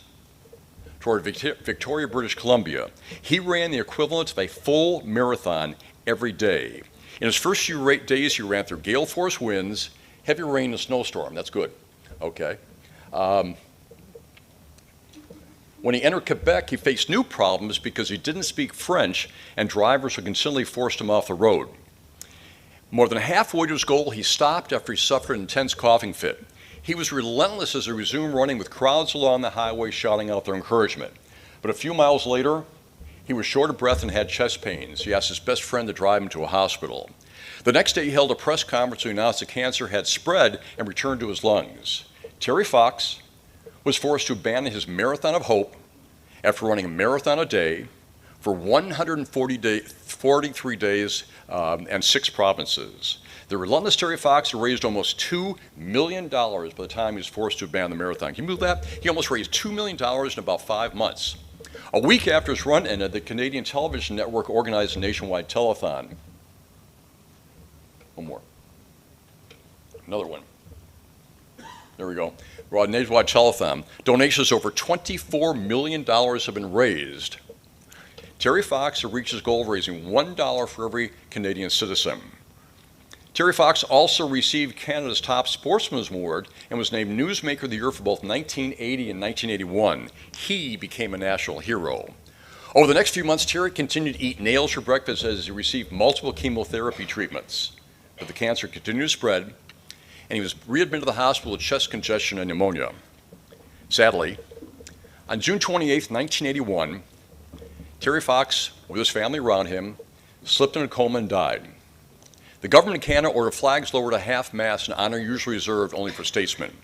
toward Victoria, British Columbia. He ran the equivalent of a full marathon every day. In his first few days, he ran through gale force winds, heavy rain, and snowstorm. That's good. Okay. When he entered Quebec, he faced new problems because he didn't speak French and drivers would consistently force him off the road. More than halfway to his goal, he stopped after he suffered an intense coughing fit. He was relentless as he resumed running with crowds along the highway shouting out their encouragement. But a few miles later, he was short of breath and had chest pains. He asked his best friend to drive him to a hospital. The next day, he held a press conference to announce the cancer had spread and returned to his lungs. Terry Fox was forced to abandon his Marathon of Hope after running a marathon a day for 143 days and 6 provinces. The relentless Terry Fox raised almost $2 million by the time he was forced to abandon the marathon. Can you believe that? He almost raised $2 million in about 5 months. A week after his run ended, the Canadian television network organized a nationwide telethon. One more. Another one. There we go. We're on a nationwide telethon. Donations over $24 million have been raised. Terry Fox has reached his goal of raising $1 for every Canadian citizen. Terry Fox also received Canada's Top Sportsman Award and was named Newsmaker of the Year for both 1980 and 1981. He became a national hero. Over the next few months, Terry continued to eat nails for breakfast as he received multiple chemotherapy treatments. But the cancer continued to spread, and he was readmitted to the hospital with chest congestion and pneumonia. Sadly, on June 28, 1981, Terry Fox, with his family around him, slipped into a coma and died. The government of Canada ordered flags lowered at half-mast, an honor usually reserved only for statesmen.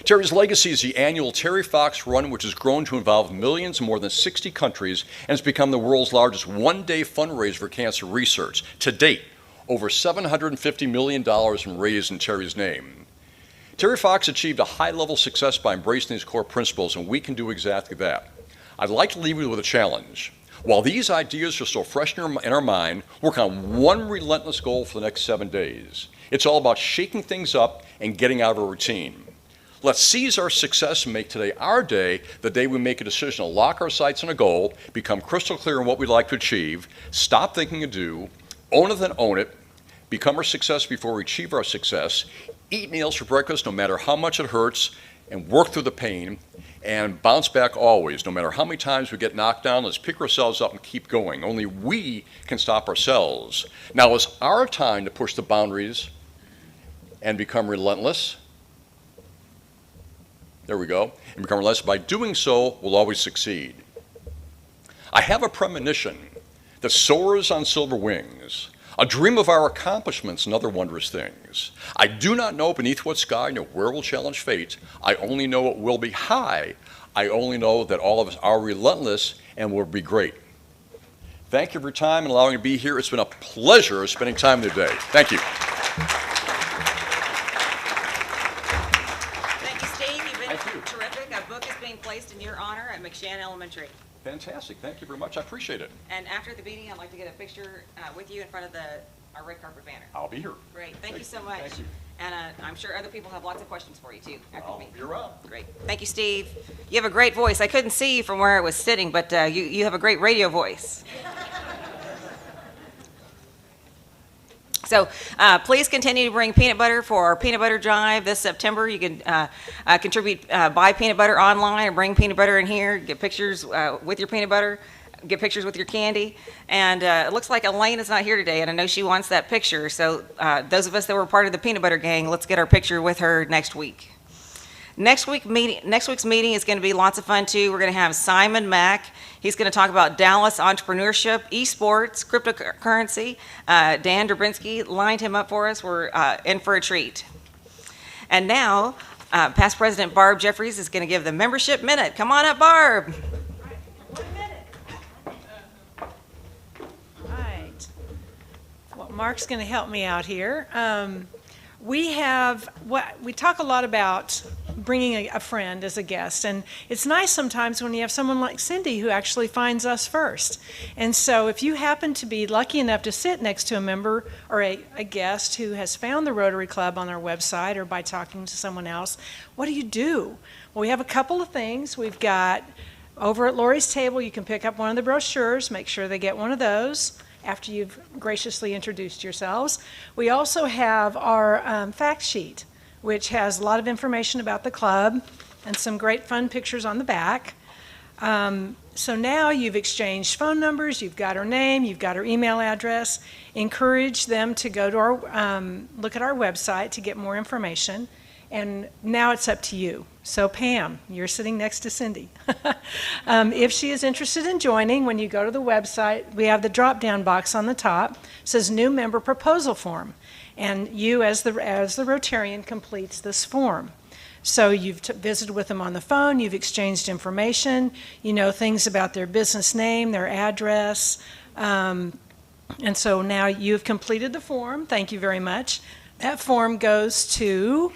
Terry's legacy is the annual Terry Fox Run, which has grown to involve millions in more than 60 countries and has become the world's largest one-day fundraiser for cancer research. To date, over $750 million raised in Terry's name. Terry Fox achieved a high-level success by embracing these core principles, and we can do exactly that. I'd like to leave you with a challenge. While these ideas are still fresh in our mind, work on one relentless goal for the next 7 days. It's all about shaking things up and getting out of a routine. Let's seize our success and make today our day, the day we make a decision to lock our sights on a goal, become crystal clear on what we'd like to achieve, stop thinking and do, own it then own it, become our success before we achieve our success, eat meals for breakfast no matter how much it hurts, and work through the pain, and bounce back always. No matter how many times we get knocked down, let's pick ourselves up and keep going. Only we can stop ourselves. Now it's our time to push the boundaries and become relentless. There we go. And become relentless. By doing so, we'll always succeed. I have a premonition that soars on silver wings, a dream of our accomplishments and other wondrous things. I do not know beneath what sky nor where we'll challenge fate. I only know it will be high. I only know that all of us are relentless and will be great. Thank you for your time and allowing me to be here. It's been a pleasure spending time with you today. Thank you. Thank you, Steve. You've been terrific. A book is being placed in your honor at McShann Elementary. Fantastic. Thank you very much. I appreciate it. And after the meeting, I'd like to get a picture with you in front of our red carpet banner. I'll be here. Great. Thank you so much. Thank you. And I'm sure other people have lots of questions for you, too, after the meeting. You're up. Great. Thank you, Steve. You have a great voice. I couldn't see you from where I was sitting, but you have a great radio voice. So please continue to bring peanut butter for our peanut butter drive this September. You can contribute, buy peanut butter online, or bring peanut butter in here, get pictures with your peanut butter, get pictures with your candy. And it looks like Elaine is not here today, and I know she wants that picture. So those of us that were part of the peanut butter gang, let's get our picture with her next week. Next week's meeting is going to be lots of fun too. We're going to have Simon Mack. He's going to talk about Dallas entrepreneurship, esports, cryptocurrency. Dan Drabinsky lined him up for us. We're in for a treat. And now, past President Barb Jeffries is going to give the membership minute. Come on up, Barb. All right. Well, Mark's going to help me out here. We talk a lot about bringing a friend as a guest, and it's nice sometimes when you have someone like Cindy who actually finds us first. And so if you happen to be lucky enough to sit next to a member or a guest who has found the Rotary Club on our website or by talking to someone else, what do? Well, we have a couple of things. We've got over at Lori's table, you can pick up one of the brochures, make sure they get one of those after you've graciously introduced yourselves. We also have our fact sheet, which has a lot of information about the club and some great fun pictures on the back. So now you've exchanged phone numbers, you've got her name, you've got her email address. Encourage them to go to our, look at our website to get more information. And now it's up to you. So Pam, you're sitting next to Cindy. If she is interested in joining, when you go to the website, we have the drop-down box on the top. It says New Member Proposal Form. And you, as the Rotarian, completes this form. So you've visited with them on the phone, you've exchanged information, you know things about their business name, their address. And so now you've completed the form. Thank you very much. That form goes to...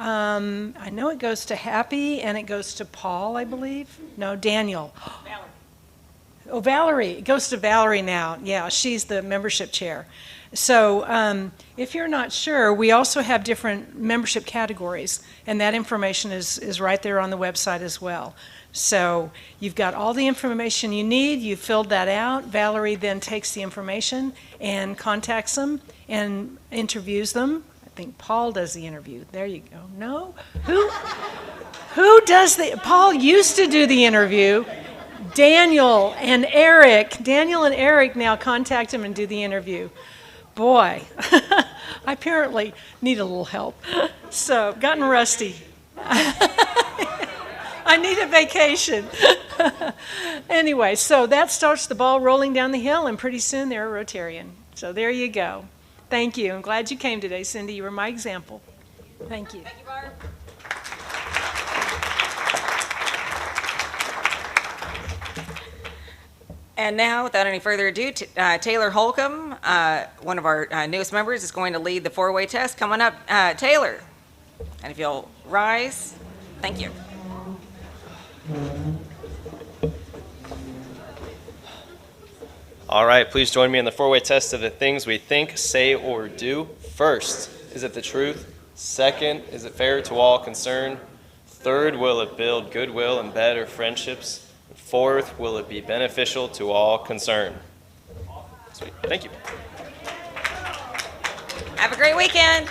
I know it goes to Happy and it goes to Paul, I believe. No, Daniel. Valerie. Oh, Valerie. It goes to Valerie now. Yeah, she's the membership chair. So if you're not sure, we also have different membership categories, and that information is right there on the website as well. So you've got all the information you need. You filled that out. Valerie then takes the information and contacts them and interviews them. I think Paul does the interview. There you go. No? Who does the... Paul used to do the interview. Daniel and Eric now contact him and do the interview. Boy, I apparently need a little help. So, gotten rusty. I need a vacation. Anyway, so that starts the ball rolling down the hill, and pretty soon they're a Rotarian. So there you go. Thank you. I'm glad you came today, Cindy. You were my example. Thank you. Thank you, Barb. And now, without any further ado, Taylor Holcomb, one of our newest members, is going to lead the four-way test. Coming up, Taylor. And if you'll rise, thank you. All right, please join me in the four-way test of the things we think, say, or do. First, is it the truth? Second, is it fair to all concerned? Third, will it build goodwill and better friendships? Fourth, will it be beneficial to all concerned? Sweet. Thank you. Have a great weekend.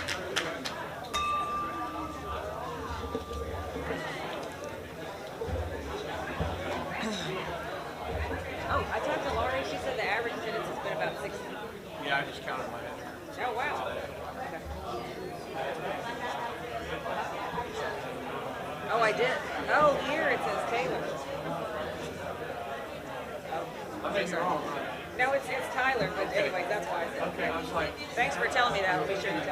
Oh, I talked to Laurie. She said the average attendance has been about 60. Yeah, I just counted my head. Oh, wow. Okay. Oh, I did. Oh, here it says Taylor. Oh, I think you're wrong. no, it's Tyler, but anyways, that's why I said. Okay, I was like. Thanks for telling me that. I'll be sure to tell